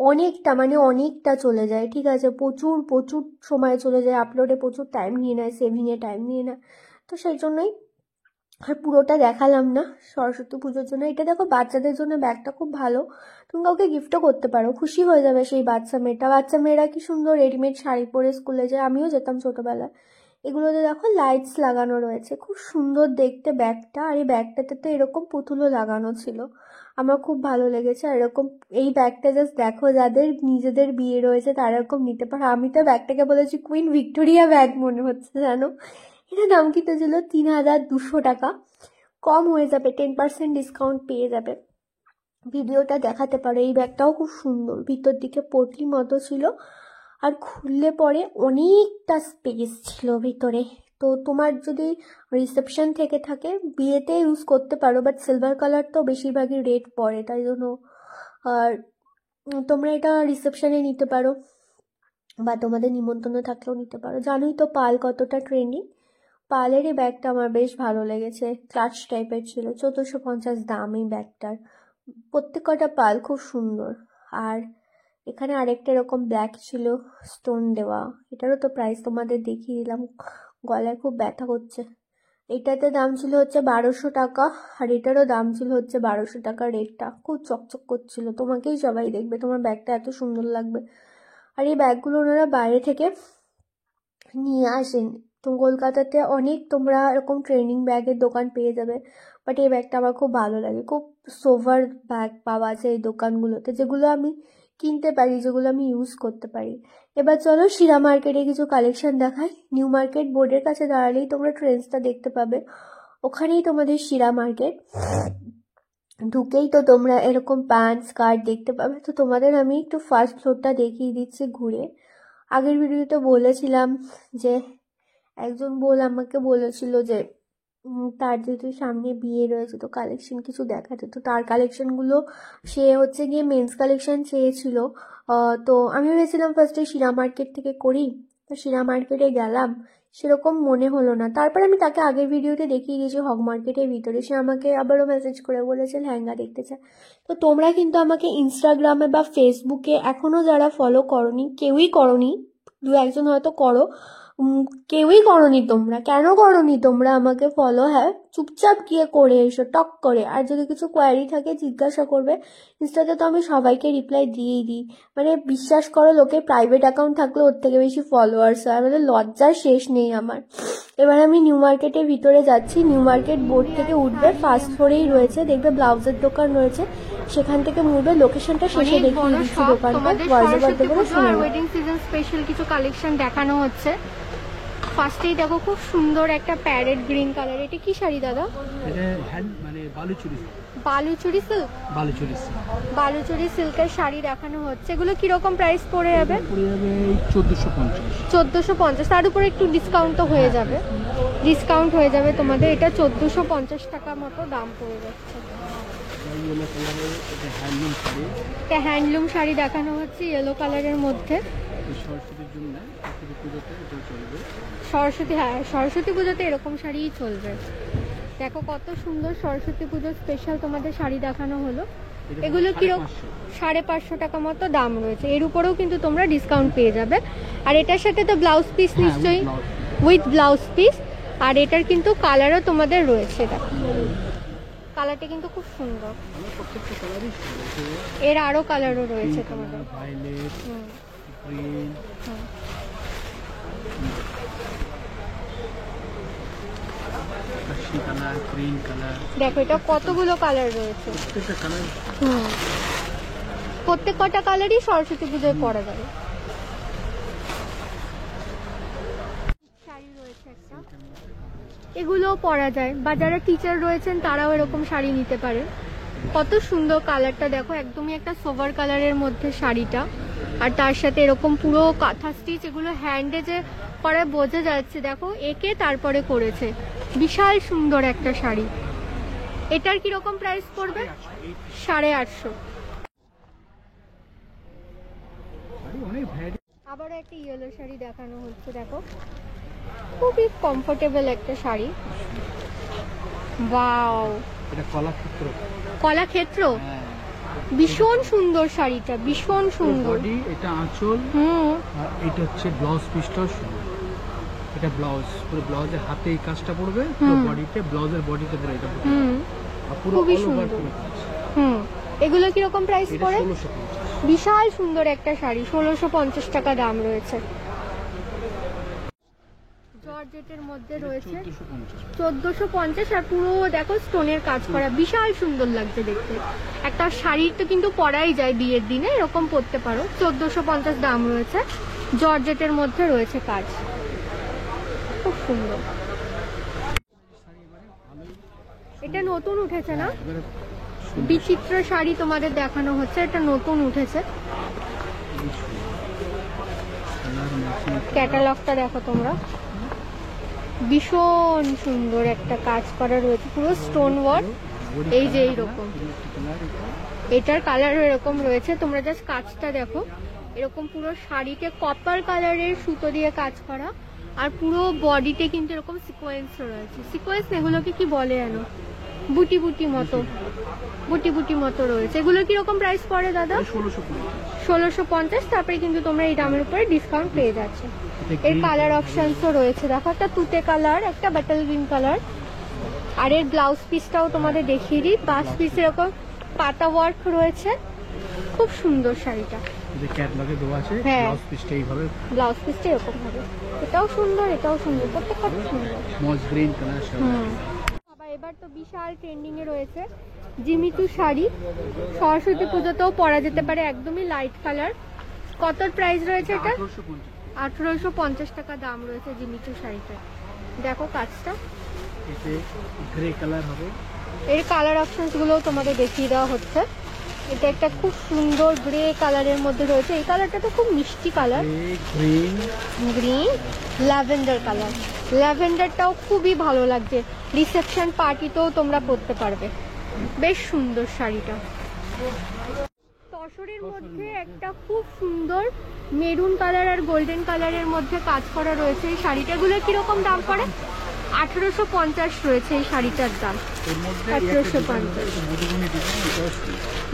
অনেকটা চলে যায়, ঠিক আছে, প্রচুর প্রচুর সময় চলে যায়, আপলোডে প্রচুর টাইম নিয়ে নেয়, সেভিংয়ে টাইম নিয়ে নেয়। তো সেই জন্যই আর পুরোটা দেখালাম না সরস্বতী পুজোর জন্য। এটা দেখো বাচ্চাদের জন্য ব্যাগটা খুব ভালো, তুমি কাউকে গিফটও করতে পারো, খুশি হয়ে যাবে সেই বাচ্চা মেয়েরা কি সুন্দর রেডিমেড শাড়ি পরে স্কুলে যায়, আমিও যেতাম ছোটবেলায়। এগুলোতে দেখো লাইটস লাগানো রয়েছে, খুব সুন্দর দেখতে ব্যাগটা। আর এই ব্যাগটাতে তো এরকম পুতুলও লাগানো ছিল, আমার খুব ভালো লেগেছে। আর এরকম এই ব্যাগটা জাস্ট দেখো, যাদের নিজেদের বিয়ে রয়েছে তারা এরকম নিতে পারে। আমি তো ব্যাগটাকে বলেছি কুইন ভিক্টোরিয়া ব্যাগ মনে হচ্ছে, জানো। এটা দাম কিন্তু ছিল 3200 টাকা, কম হয়ে যাবে, 10% ডিসকাউন্ট পেয়ে যাবে। ভিডিওটা দেখাতে পারো। এই ব্যাগটাও খুব সুন্দর, ভিতর দিকে পটলি মতো ছিল, আর খুললে পরে অনেকটা স্পেস ছিল ভিতরে। তো তোমার যদি রিসেপশন থেকে থাকে বিয়েতে ইউজ করতে পারো, বাট সিলভার কালার তো বেশিরভাগই রেড পরে, তাই জন্য। আর তোমরা এটা রিসেপশনে নিতে পারো, বা তোমাদের নিমন্ত্রণ থাকলেও নিতে পারো। জানোই তো পাল কতটা ট্রেন্ডিং, পালের এই ব্যাগটা আমার বেশ ভালো লেগেছে, ক্লাচ টাইপের ছিল, 1450 দাম এই ব্যাগটার। প্রত্যেক কটা পাল খুব সুন্দর। আর এখানে আরেকটা এরকম ব্ল্যাক ছিল স্টোন দেওয়া, এটারও তো প্রাইস তোমাদের দেখিয়ে দিলাম, গলায় খুব ব্যথা করছে। এটাতে দাম ছিল হচ্ছে 1200 টাকা, আর এটারও দাম ছিল হচ্ছে 1200 টাকা। রেটটা খুব চকচক করছিল, তোমাকেই সবাই দেখবে, তোমার ব্যাগটা এত সুন্দর লাগবে। আর এই ব্যাগগুলো ওনারা বাইরে থেকে নিয়ে আসেন। তো কলকাতাতে অনেক তোমরা এরকম ট্রেনিং ব্যাগের দোকান পেয়ে যাবে, বাট এই ব্যাগটা আমার খুব ভালো লাগে। খুব সোভার ব্যাগ পাওয়া যায় এই দোকানগুলোতে, যেগুলো আমি কিনতে পারি, যেগুলো আমি ইউজ করতে পারি। এবার চলো শিরা মার্কেটে কিছু কালেকশন দেখাই। নিউ মার্কেট বোর্ডের কাছে দাঁড়ালেই তোমরা ট্রেন্ডসটা দেখতে পাবে, ওখানেই তোমাদের শিরা মার্কেট। ঢুকেই তো তোমরা এরকম প্যান্ট স্কার্ট দেখতে পাবে। তো তোমাদের আমি একটু ফার্স্ট ফ্লোরটা দেখিয়ে দিচ্ছি ঘুরে। আগের ভিডিওতে বলেছিলাম যে একজন আমাকে বলেছিল যে তার যেহেতু সামনে বিয়ে রয়েছে তো কালেকশন কিছু দেখাতে, তো তার কালেকশনগুলো সে হচ্ছে গিয়ে মেন্স কালেকশন চেয়েছিল। তো আমি ভেবেছিলাম ফার্স্টে শিরা মার্কেট থেকে করি, তো শিরা মার্কেটে গেলাম, সেরকম মনে হলো না। তারপর আমি তাকে আগের ভিডিওতে দেখিয়ে দিয়েছি হক মার্কেটের ভিতরে, সে আমাকে আবারও মেসেজ করে বলেছে লেহেঙ্গা দেখতে চায়। তো তোমরা কিন্তু আমাকে ইনস্টাগ্রামে বা ফেসবুকে এখনও যারা ফলো করনি, কেউই করনি, দু একজন হয়তো করো, কেউই করনি তোমরা, কেন করনি তোমরা আমাকে ফলো? হ্যাঁ, চুপচাপ গিয়ে করে এসো টক করে। আর যদি কিছু কোয়ারি থাকে জিজ্ঞাসা করবে, ইনস্টাতে তো আমি সবাইকে রিপ্লাই দিয়েই দিই। মানে বিশ্বাস করো, লোকের প্রাইভেট অ্যাকাউন্ট থাকলে ওর থেকে বেশি ফলোয়ার্স হয়, মানে লজ্জার শেষ নেই আমার। এবার আমি নিউ মার্কেটের ভিতরে যাচ্ছি, নিউ মার্কেট বোর্ড থেকে উঠবে, ফার্স্ট ফ্লোরেই রয়েছে, দেখবে ব্লাউজের দোকান রয়েছে, সেখান থেকে মুড়বে। লোকেশনটা শেষে দেখিয়ে দিচ্ছি দোকানটা, ওয়েডিং সিজন স্পেশাল কিছু কালেকশন দেখানো হচ্ছে। ফার্স্টেই দেখো খুব সুন্দর একটা প্যারেট গ্রিন কালার, এটা কি শাড়ি দাদা? এটা হ্যান্ড মানে বালুচুরি সিল্ক, বালুচুরি সিল্কের শাড়ি দেখানো হচ্ছে। এগুলো কিরকম প্রাইস পড়ে যাবে? 1450। তার উপরে একটু ডিসকাউন্ট তো হয়ে যাবে, ডিসকাউন্ট হয়ে যাবে তোমাদের। এটা 1450 টাকা মতো দাম পড়ে যাচ্ছে। এটা হ্যান্ডলুম শাড়ি দেখানো হচ্ছে ইয়েলো কালারের মধ্যে। সরস্বতী পুজোতে এরকম শাড়িই চলবে। দেখো কত সুন্দর সরস্বতী পুজোর স্পেশাল তোমাদের শাড়ি দেখানো হলো। এগুলো কিরকম? 550 টাকা মতো দাম রয়েছে। এর উপরেও কিন্তু তোমরা ডিসকাউন্ট পেয়ে যাবে। আর এটার সাথে তো ব্লাউজ পিস নিশ্চয়ই, উইথ ব্লাউজ পিস। আর এটার কিন্তু কালারও তোমাদের রয়েছে, দেখো কালারটা কিন্তু খুব সুন্দর। এর আরো কালারও রয়েছে তোমাদের, দেখো এটা কতগুলো কালার রয়েছে, প্রত্যেক কটা কালারই সরস্বতী পুজোয় পরা যাবে। শাড়ি রয়েছে একটা, এগুলোও পরা যায়, বা যারা টিচার রয়েছেন তারাও এরকম শাড়ি নিতে পারে। কত সুন্দর কালারটা দেখো, একদমই একটা সোভার কালারের মধ্যে শাড়িটা। আর তার সাথে এরকম পুরো কাঁথা স্টিচ, এগুলো হ্যান্ডে যে করে বোঝা যাচ্ছে, দেখো একে তারপরে করেছে। বিশাল সুন্দর একটা শাড়ি। এটার কিরকম প্রাইস পড়বে? 850। আবারও একটা ইয়েলো শাড়ি দেখানো হচ্ছে, দেখো খুবই কমফোর্টেবল একটা শাড়ি। ওয়াও, এটা কলাক্ষেত্র। কলাক্ষেত্র, ভীষণ সুন্দর শাড়িটা, ভীষণ সুন্দর। বডি, এটা আঁচল, আর এটা হচ্ছে ব্লাউজ পিসটা। এটা ব্লাউজ, পুরো ব্লাউজের হাতে এই কাজটা পড়বে, পুরো বডিতে, ব্লাউজের বডিতে পুরো এটা পড়বে, আর পুরো খুবই অল ওভার সুন্দর। পুরো কাজ। এগুলো কিরকম প্রাইস এটা পড়ে? 1650। বিশাল সুন্দর একটা শাড়ি, 1650 টাকা দাম রয়েছে। জর্জেটের মধ্যে রয়েছে 1450, আর পুরো দেখো স্টোনের কাজ করা, বিশাল সুন্দর লাগছে দেখতে। একটা শাড়ি তো কিন্তু পরাই যায় বিয়ের দিনে, এরকম পরতে পারো। 1450 দাম রয়েছে, জর্জেটের মধ্যে রয়েছে কাজ, খুব সুন্দর। এটা নতুন উঠেছে না? বিচিত্র শাড়ি তোমাদের দেখানো হচ্ছে, এটা নতুন উঠেছে। ক্যাটালগটা দেখো তোমরা, ভীষণ সুন্দর একটা কাজ করা রয়েছে, পুরো স্টোন ওয়ার্ক। এই যে এইরকম, এটার কালার এরকম রয়েছে, তোমরা জাস্ট কাজটা দেখো। এরকম পুরো শাড়িতে কপার কালারের সুতো দিয়ে কাজ করা, আর পুরো বডিতে কিন্তু এরকম সিকোয়েন্স রয়েছে। সিকোয়েন্স এগুলোকে কি বলে জানো? বুটি বুটি মতো, বুটি বুটি মতো রয়েছে। এগুলো কিরকম প্রাইস পড়ে দাদা? 1650। তারপরে কিন্তু তোমরা এই দামের উপরে ডিসকাউন্ট পেয়ে যাচ্ছ। এর কালার অপশনসও রয়েছে, দেখো একটা তুতে কালার, একটা বাটল গ্রিন কালার। আর এর ব্লাউজ পিসটাও তোমাদের দেখিয়ে দিই, 5 পিস এরকম পাতা ওয়ার্ক রয়েছে, খুব সুন্দর শাড়িটা। যে ক্যাটালগে দেওয়া আছে, হ্যাঁ। ব্লাউজ পিসটা এইভাবে, ব্লাউজ পিসটা এরকম হবে, এটাও সুন্দর, এটাও সুন্দর, প্রত্যেকটা সুন্দর। মজ গ্রিন কালার শাড়ি। বাবা, এবার তো বিশাল ট্রেন্ডিং এ রয়েছে জিমিচু শাড়ি, সরস্বতী পুজোতেও পরা যেতে পারে, একদমই লাইট কালার। কত প্রাইস রয়েছে এটা? 1850 টাকা দাম রয়েছে জিমিচু শাড়িটা। দেখো কাজটা, এতে গ্রে কালার হবে। এর কালার অপশনস গুলোও তোমাদের দেখিয়ে দেওয়া হচ্ছে। এটা একটা খুব সুন্দর গ্রে কালারের মধ্যে রয়েছে, এই কালারটা তো খুব মিষ্টি colour, green, green, lavender colour. ল্যাভেন্ডারটাও খুবই ভালো লাগছে, রিসেপশন পার্টিতেও তোমরা পরতে পারবে, বেশ সুন্দর শাড়িটা। তসরের মধ্যে একটা খুব সুন্দর মেরুন কালার আর গোল্ডেন কালারের মধ্যে কাজ করা রয়েছে। এই শাড়িটাগুলো কিরকম দাম পড়ে? 1850 রয়েছে এই শাড়িটার দাম। এর মধ্যে 1850। মধুবনী ডিজাইন, এটা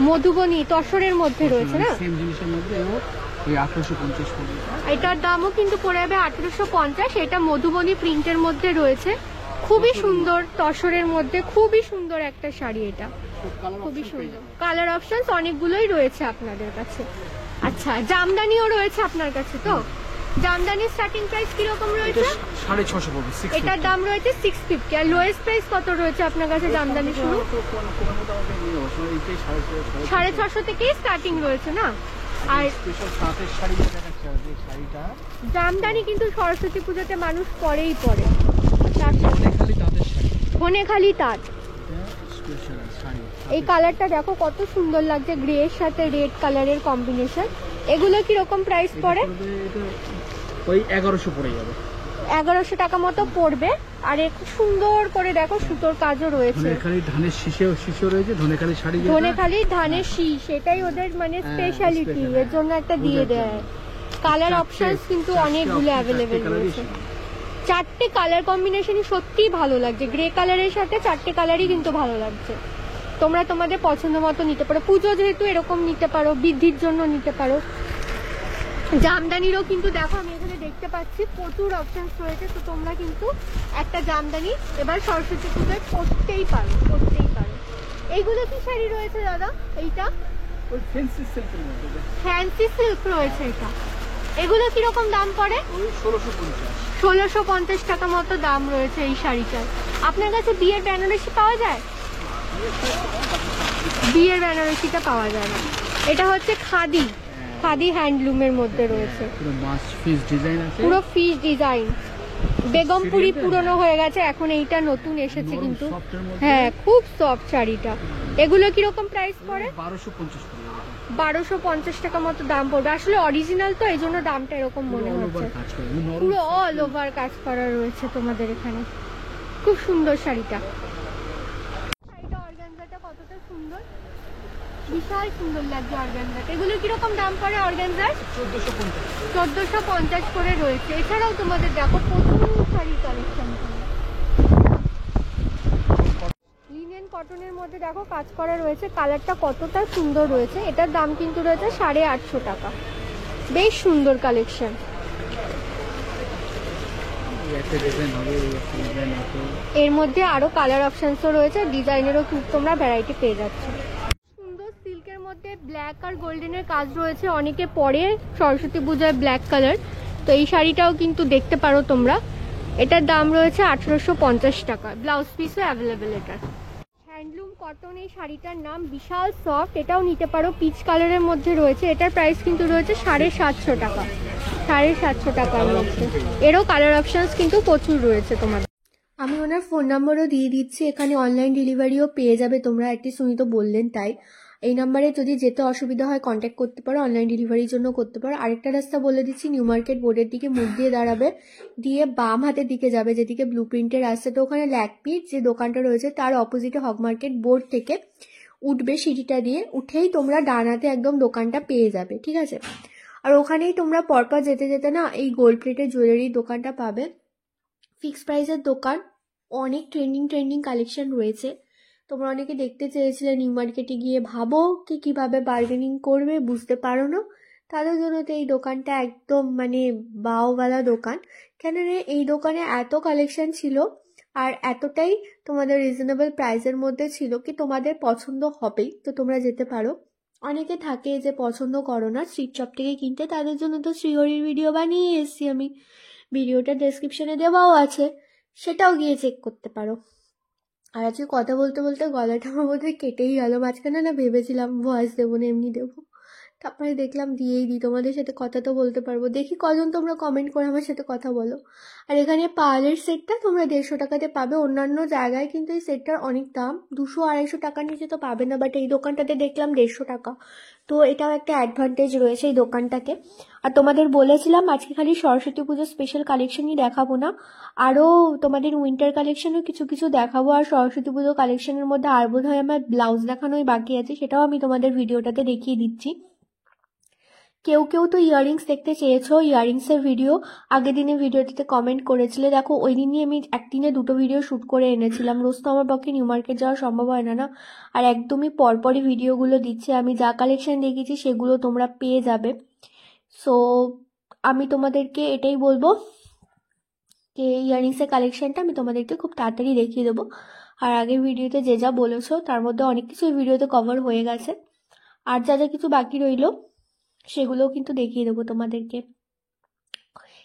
মধুবনী তসরের মধ্যে রয়েছে না? সেম জিনিসের মধ্যে ওই 1850 পড়বে। এটার দামও কিন্তু পড়ে যাবে 1850। এটা মধুবনী প্রিন্টের মধ্যে রয়েছে, খুবই সুন্দর, তসরের মধ্যে খুবই সুন্দর একটা শাড়ি। এটা খুবই সুন্দর, কালার অপশনস অনেকগুলোই রয়েছে আপনাদের কাছে। আচ্ছা, জামদানিও রয়েছে আপনার কাছে তো? জামদানির স্টার্টিং প্রাইস কিরকম রয়েছে? 650 পড়বে। এটার দাম রয়েছে 650। আর লোয়েস্ট প্রাইস কত রয়েছে আপনার কাছে জামদানি শুরু? 650 থেকেই স্টার্টিং রয়েছে না? আর জামদানি কিন্তু সরস্বতী পুজোতে মানুষ পরেই পরে, ধনেখালি তাঁত। এই কালারটা দেখো কত সুন্দর লাগছে, গ্রে এর সাথে রেড কালারের কম্বিনেশন। এগুলো কিরকম প্রাইস পড়ে? ওই 1100 পড়ে যাবে, 1100 টাকা মতো পড়বে। আর খুব সুন্দর করে দেখো সুতোর কাজও রয়েছে। ধনেখালি ধানের শীষও রয়েছে, ধনেখালি শাড়ি, ধনেখালি ধানের শীষ, এটাই ওদের মানে স্পেশালিটি, এর জন্য একটা দিয়ে দেয়। কালার অপশনস কিন্তু অনেকগুলো অ্যাভেলেবেল রয়েছে। 4টে কালার কম্বিনেশনই সত্যিই ভালো লাগছে, গ্রে কালারের সাথে 4টে কালারই কিন্তু ভালো লাগছে। তোমরা তোমাদের পছন্দ মতো নিতে পারো, পুজো যেহেতু এরকম নিতে পারো, বৃদ্ধির জন্য নিতে পারো। জামদানিরও কিন্তু দেখো আমি এখানে দেখতে পাচ্ছি প্রচুর অপশনস রয়েছে, তো তোমরা কিন্তু একটা জামদানি এবার সরস্বতী পুজোয় পরতেই পারো, পরতেই পারো। এইগুলো কি শাড়ি রয়েছে দাদা? এইটা ওই ফ্যান্সি সিল্কের মধ্যে, ফ্যান্সি সিল্ক রয়েছে। এটা এগুলো কিরকম দাম পড়ে? ওই 1650। 1650 টাকা মতো দাম রয়েছে এই শাড়িটার। আপনার কাছে বিয়ের বেনারসি পাওয়া যায়? বিয়ের বেনারসিটা পাওয়া যায় না। এটা হচ্ছে খাদি, খাদি হ্যান্ডলুমের মধ্যে রয়েছে, পুরো মাছ ফিস ডিজাইন আছে, পুরো ফিস ডিজাইন। বেগমপুরি পুরনো হয়ে গেছে, এখন এইটা নতুন এসেছে কিন্তু। হ্যাঁ, খুব সফট শাড়িটা। এগুলো কিরকম প্রাইস পড়ে? 1250 পড়বে। 1250 টাকা মতো দাম পড়বে। আসলে অরিজিনাল তো, এই জন্য দামটা এরকম মনে হচ্ছে। পুরো অল ওভার কাজ করা রয়েছে তোমাদের এখানে, খুব সুন্দর শাড়িটা। শাড়িটা অর্গানজাটা কতটা সুন্দর, বিশাল সুন্দর লাগছে অর্গানজাটা। এগুলো কিরকম দাম পড়ে অর্গানজার? 1450 করে রয়েছে। এছাড়াও তোমাদের দেখো প্রচুর শাড়ির কালেকশন। লিনেন কটনের মধ্যে দেখো কাজ করা রয়েছে, কালারটা কতটা সুন্দর রয়েছে। এটার দাম কিন্তু রয়েছে 850 টাকা। বেশ সুন্দর কালেকশন। এর মধ্যে আরো কালার অপশনসও রয়েছে, ডিজাইনেরও কিন্তু তোমরা ভ্যারাইটি পেয়ে যাচ্ছ। সুন্দর সিল্কের মধ্যে ব্ল্যাক আর গোল্ডেনের কাজ রয়েছে, অনেকে পরে সরস্বতী পূজায় ব্ল্যাক কালার, তো এই শাড়িটাও কিন্তু দেখতে পারো তোমরা। এটার দাম রয়েছে 1850 টাকা। ব্লাউজ পিসও অ্যাভেলেবেল এটার। হ্যান্ডলুম কটন এই শাড়িটার নাম, বিশাল সফট, এটাও নিতে পারো। পিচ কালারের মধ্যে রয়েছে, এটার প্রাইস কিন্তু রয়েছে 750 টাকা। 750 টাকার মধ্যে। এরও কালার অপশনস কিন্তু প্রচুর রয়েছে তোমাদের। আমি ওনার ফোন নাম্বারও দিয়ে দিচ্ছি, এখানে অনলাইন ডেলিভারিও পেয়ে যাবে তোমরা। অ্যাটলিস্ট উনি তো বললেন তাই। এই নাম্বারে যদি যেতে অসুবিধা হয় কন্ট্যাক্ট করতে পারো, অনলাইন ডেলিভারির জন্য করতে পারো। আরেকটা রাস্তা বলে দিচ্ছি, নিউ মার্কেট বোর্ডের দিকে মুখ দিয়ে দাঁড়াবে, দিয়ে বাম হাতের দিকে যাবে যেদিকে ব্লু প্রিন্টের রাস্তাটা, ওখানে ল্যাকপির যে দোকানটা রয়েছে তার অপোজিটে হক মার্কেট বোর্ড থেকে উঠবে সিঁড়িটা দিয়ে, উঠেই তোমরা ডান হাতে একদম দোকানটা পেয়ে যাবে, ঠিক আছে? আর ওখানেই তোমরা পরপর যেতে যেতে না এই গোল্ড প্লেটের জুয়েলারির দোকানটা পাবে। ফিক্সড প্রাইসের দোকান, অনেক ট্রেন্ডিং কালেকশন রয়েছে। তোমরা অনেকে দেখতে চেয়েছিলে নিউ মার্কেটে গিয়ে ভাবো কি কিভাবে বার্গেনিং করবে, বুঝতে পারো না, তাদের জন্য তো এই দোকানটা একদম মানে বাওওয়ালা দোকান। কেন রে, এই দোকানে এত কালেকশন ছিল আর এতটাই তোমাদের রিজনেবল প্রাইসের মধ্যে ছিল কি তোমাদের পছন্দ হবেই, তো তোমরা যেতে পারো। অনেকে থাকে যে পছন্দ করো না স্ট্রিট শপ থেকে কিনতে, তাদের জন্য তো শ্রীহরির ভিডিও বানিয়ে এসেছি আমি, ভিডিওটা ডেসক্রিপশনে দেওয়াও আছে, সেটাও গিয়ে চেক করতে পারো। আর আজকে কথা বলতে বলতে গলাটা আমার বোধহয় কেটেই গেল। মাঝখানে না ভেবেছিলাম ভয়েস দেবো না, এমনি দেবো, তারপরে দেখলাম দিয়েই দিই, তোমাদের সাথে কথা তো বলতে পারবো। দেখি কজন তোমরা কমেন্ট করে আমার সাথে কথা বলো। আর এখানে পার্লের সেটটা তোমরা 150 টাকাতে পাবে। অন্যান্য জায়গায় কিন্তু এই সেটটার অনেক দাম, 200-250 টাকার নিচে তো পাবে না, বাট এই দোকানটাতে দেখলাম 150 টাকা। তো এটাও একটা অ্যাডভান্টেজ রয়েছে এই দোকানটাতে। আর তোমাদের বলেছিলাম আজকে খালি সরস্বতী পুজোর স্পেশাল কালেকশনই দেখাবো না, আরও তোমাদের উইন্টার কালেকশনও কিছু কিছু দেখাবো। আর সরস্বতী পুজো কালেকশনের মধ্যে আর বোধ হয় আমার ব্লাউজ দেখানোই বাকি আছে, সেটাও আমি তোমাদের ভিডিওটাতে দেখিয়ে দিচ্ছি। কেউ কেউ তো ইয়াররিংস দেখতে চেয়েছো, ইয়াররিংসের ভিডিও আগের দিনে ভিডিওটিতে কমেন্ট করেছিলে। দেখো ওই দিনই আমি একদিনে 2টো ভিডিও শ্যুট করে এনেছিলাম, রোজ তো আমার পক্ষে নিউ মার্কেট যাওয়া সম্ভব হয় না। আর একদমই পরপরই ভিডিওগুলো দিচ্ছে, আমি যা কালেকশন দেখেছি সেগুলো তোমরা পেয়ে যাবে। সো আমি তোমাদেরকে এটাই বলবো যে ইয়াররিংসের কালেকশনটা আমি তোমাদেরকে খুব তাড়াতাড়ি দেখিয়ে দেবো। আর আগের ভিডিওতে যে যা বলেছো তার মধ্যে অনেক কিছু এই ভিডিওতে কভার হয়ে গেছে, আর যা যা কিছু বাকি রইলো সেগুলোও কিন্তু দেখিয়ে দেবো তোমাদেরকে।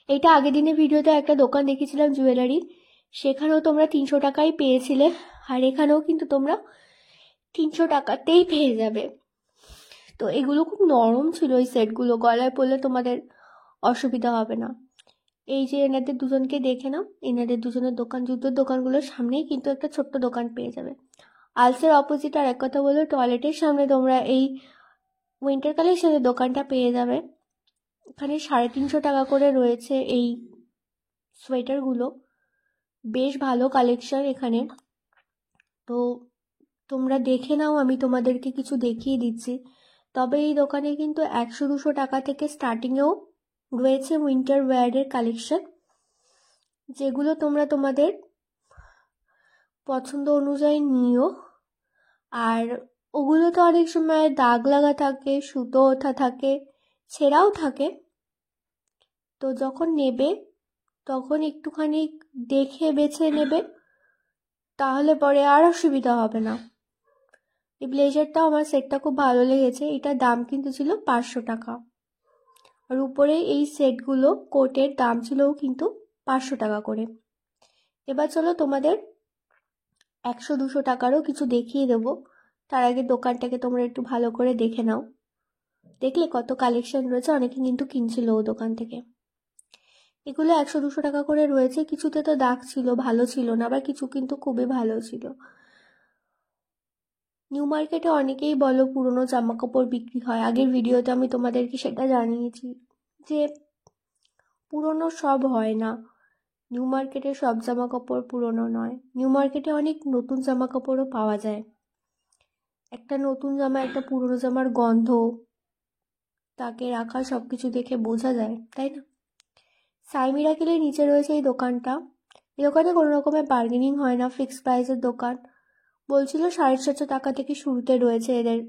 এইটা আগের দিনের ভিডিওতে একটা দোকান দেখেছিলাম জুয়েলারি, সেখানেও তোমরা 300 টাকায় পেয়েছিলে, আর এখানেও কিন্তু তোমরা 300 টাকাতেই পেয়ে যাবে। তো এগুলো খুব নরম ছিল, এই সেটগুলো গলায় পরলে তোমাদের অসুবিধা হবে না। এই যে এনাদের দুজনকে দেখে নাও, এনাদের দুজনের দোকান, জুতোর দোকানগুলোর সামনেই কিন্তু একটা ছোট্ট দোকান পেয়ে যাবে। আলসের অপোজিট আর এক কথা বলো, টয়লেটের সামনে তোমরা এই উইন্টার কালেকশনের দোকানটা পেয়ে যাবে। এখানে 350 টাকা করে রয়েছে এই সোয়েটারগুলো, বেশ ভালো কালেকশন এখানে। তো তোমরা দেখে নাও, আমি তোমাদেরকে কিছু দেখিয়ে দিচ্ছি। তবে এই দোকানে কিন্তু 100-200 টাকা থেকে স্টার্টিংয়েও রয়েছে উইন্টার ওয়্যারের কালেকশন, যেগুলো তোমরা তোমাদের পছন্দ অনুযায়ী নিও। আর ওগুলোতে অনেক সময় দাগ লাগা থাকে, সুতো ওঠা থাকে, ছেঁড়াও থাকে। তো যখন নেবে তখন একটুখানি দেখে বেছে নেবে, তাহলে পরে আর অসুবিধা হবে না। এই ব্লেজারটাও আমার সেটটা খুব ভালো লেগেছে, এটার দাম কিন্তু ছিল 500 টাকা। আর উপরে এই সেটগুলো কোটের দাম ছিল কিন্তু 500 টাকা করে। এবার চলো তোমাদের 100-200 টাকারও কিছু দেখিয়ে দেবো। তার আগে দোকানটাকে তোমরা একটু ভালো করে দেখে নাও, দেখলে কত কালেকশন রয়েছে, অনেকে কিন্তু কিনছিল ও দোকান থেকে। এগুলো 100-200 টাকা করে রয়েছে, কিছুতে তো দাগ ছিল, ভালো ছিল না, আবার কিছু কিন্তু খুবই ভালো ছিল। নিউ মার্কেটে অনেকেই বলো পুরনো জামা কাপড় বিক্রি হয়, আগের ভিডিওতে আমি তোমাদেরকে সেটা জানিয়েছি যে পুরনো সব হয় না, নিউ মার্কেটে সব জামা কাপড় পুরনো নয়। নিউ মার্কেটে অনেক নতুন জামা কাপড়ও পাওয়া যায়। একটা নতুন জামা একটা পুরনো জামার গন্ধ, তাকে রাখা, সব কিছু দেখে বোঝা যায়, তাই না? সাই মিরাকেলের নিচে রয়েছে এই দোকানটা, এই দোকানে কোনো রকমের বার্গেনিং হয় না, ফিক্সড প্রাইসের দোকান। বলছিল 750 টাকা থেকে শুরুতে রয়েছে এদের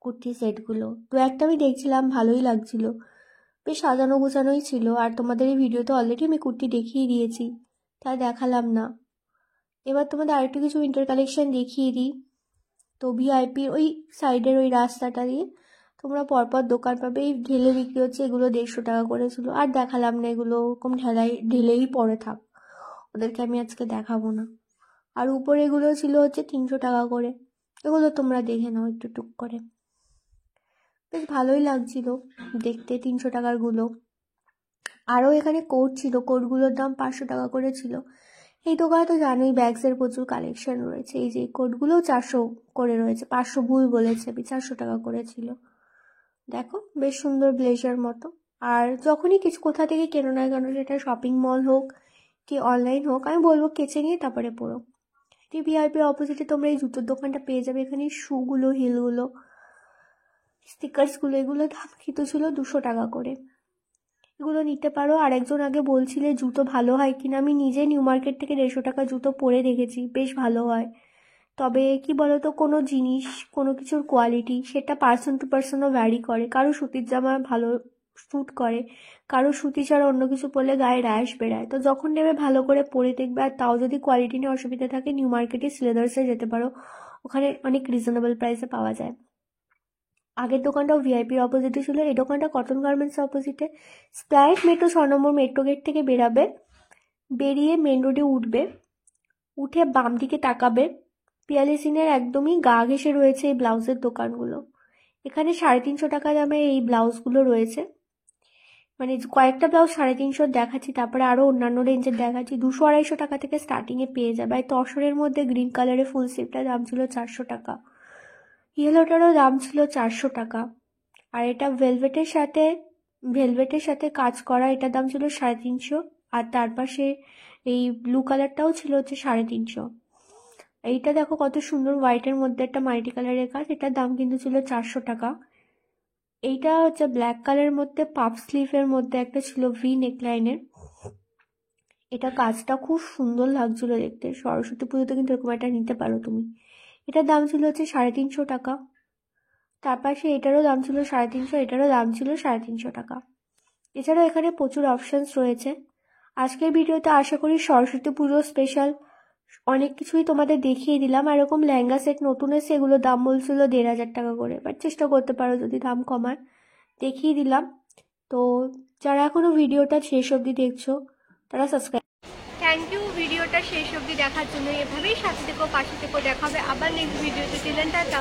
কুর্তি সেটগুলো। তো একটা আমি দেখছিলাম, ভালোই লাগছিল, বেশ সাজানো গোছানোই ছিল। আর তোমাদের এই ভিডিওতে অলরেডি আমি কুর্তি দেখিয়ে দিয়েছি, তাই দেখালাম না। এবার তোমাদের আরেকটু কিছু উইন্টার কালেকশন দেখিয়ে দিই। তো ভিআইপির ওই সাইডের ওই রাস্তাটা দিয়ে তোমরা পরপর দোকান পাবে, এই ঢেলে বিক্রি হচ্ছে, এগুলো 150 টাকা করে ছিল। আর দেখালাম না, এগুলো ওরকম ঢেলেই পড়ে থাক, ওদেরকে আমি আজকে দেখাবো না। আর উপরে এগুলো ছিল হচ্ছে 300 টাকা করে, এগুলো তোমরা দেখে নাও একটু টুক করে, বেশ ভালোই লাগছিল দেখতে 300 টাকার গুলো। আরও এখানে কোট ছিল, কোটগুলোর দাম 500 টাকা করে ছিল। এই দোকানে তো জানোই ব্যাগসের প্রচুর কালেকশন রয়েছে। এই যে কোটগুলোও 400 করে রয়েছে, 500 ভুল বলেছে আমি, 400 টাকা করে ছিল। দেখো বেশ সুন্দর ব্লেজার মতো। আর যখনই কিছু কোথা থেকে কেনো না কেন, সেটা শপিং মল হোক কি অনলাইন হোক, আমি বলবো কেচে নিয়ে তারপরে পরো। ভিআইপির অপোজিটে তোমরা এই জুতোর দোকানটা পেয়ে যাবে। এখানে শুগুলো, হিলগুলো, স্টিকার্সগুলো, এগুলো দাম কিন্তু ছিল 200 টাকা করে। এগুলো নিতে পারো। আর একজন আগে বলছিলে জুতো ভালো হয় কিনা, আমি নিজে নিউ মার্কেট থেকে 150 টাকা জুতো পরে দেখেছি, বেশ ভালো হয়। তবে কি বলতো, কোনো জিনিস, কোনো কিছুর কোয়ালিটি সেটা পার্সন টু পার্সনও ভ্যারি করে। কারো সুতির জামা ভালো স্যুট করে, কারো সুতি ছাড়া অন্য কিছু পরলে গায়ে র্যাশ বেড়ায়। তো যখন নেবে ভালো করে পরে দেখবে। আর তাও যদি কোয়ালিটি নিয়ে অসুবিধা থাকে, নিউ মার্কেটে সিলেদার্সে যেতে পারো, ওখানে অনেক রিজনেবল প্রাইসে পাওয়া যায়। আগের দোকানটাও ভিআইপির অপোজিটে ছিল, এই দোকানটা কটন গার্মেন্টস অপোজিটে। স্প্লাইট মেট্রো 6 নম্বর মেট্রো গেট থেকে বেরাবে, বেরিয়ে মেন রোডে উঠবে, উঠে বাম দিকে তাকাবে, পিয়ালি সিনের একদমই গা ঘেঁষে রয়েছে এই ব্লাউজের দোকানগুলো। এখানে 350 টাকা দামে এই ব্লাউজগুলো রয়েছে। মানে কয়েকটা ব্লাউজ 350 দেখাচ্ছি, তারপরে আরও অন্যান্য রেঞ্জের দেখাচ্ছি। 200-250 টাকা থেকে স্টার্টিংয়ে পেয়ে যাবে। আর তসরের মধ্যে গ্রিন কালারের ফুল স্লিভটার দাম ছিল 400 টাকা, ইয়েলোটারও দাম ছিল 400 টাকা। আর এটা ভেলভেটের সাথে কাজ করা, এটার দাম ছিল 350। আর তার পাশে এই ব্লু কালারটাও ছিল হচ্ছে 350। এইটা দেখো কত সুন্দর, হোয়াইটের মধ্যে একটা মাল্টি কালারের কাজ, এটার দাম কিন্তু ছিল 400 টাকা। এইটা হচ্ছে ব্ল্যাক কালারের মধ্যে পাফ স্লিভের মধ্যে একটা ছিল ভি নেকলাইনের, এটা কাজটা খুব সুন্দর লাগছিল দেখতে। সরস্বতী পুজোতে কিন্তু এরকম একটা নিতে পারো তুমি। এটার দাম ছিল হচ্ছে 350 টাকা। তার পাশে এটারও দাম ছিল 350, এটারও দাম ছিল 350 টাকা। এছাড়াও এখানে প্রচুর অপশানস রয়েছে। আজকের ভিডিওতে আশা করি সরস্বতী পুজো স্পেশাল অনেক কিছুই তোমাদের দেখিয়ে দিলাম। আর এরকম লেহেঙ্গা সেট নতুন এসে, এগুলো দাম বলছিল 1500 টাকা করে, বাট চেষ্টা করতে পারো যদি দাম কমায়। দেখিয়ে দিলাম। তো যারা এখনো ভিডিওটা শেষ অবধি দেখছো, তারা সাবস্ক্রাইব। থ্যাংক ইউ ভিডিওটা শেষ অবধি দেখার জন্য। এভাবেই সাথে থেকো, পাশে থেকো। দেখা হবে আবার নেক্সট ভিডিওতে। টাটা।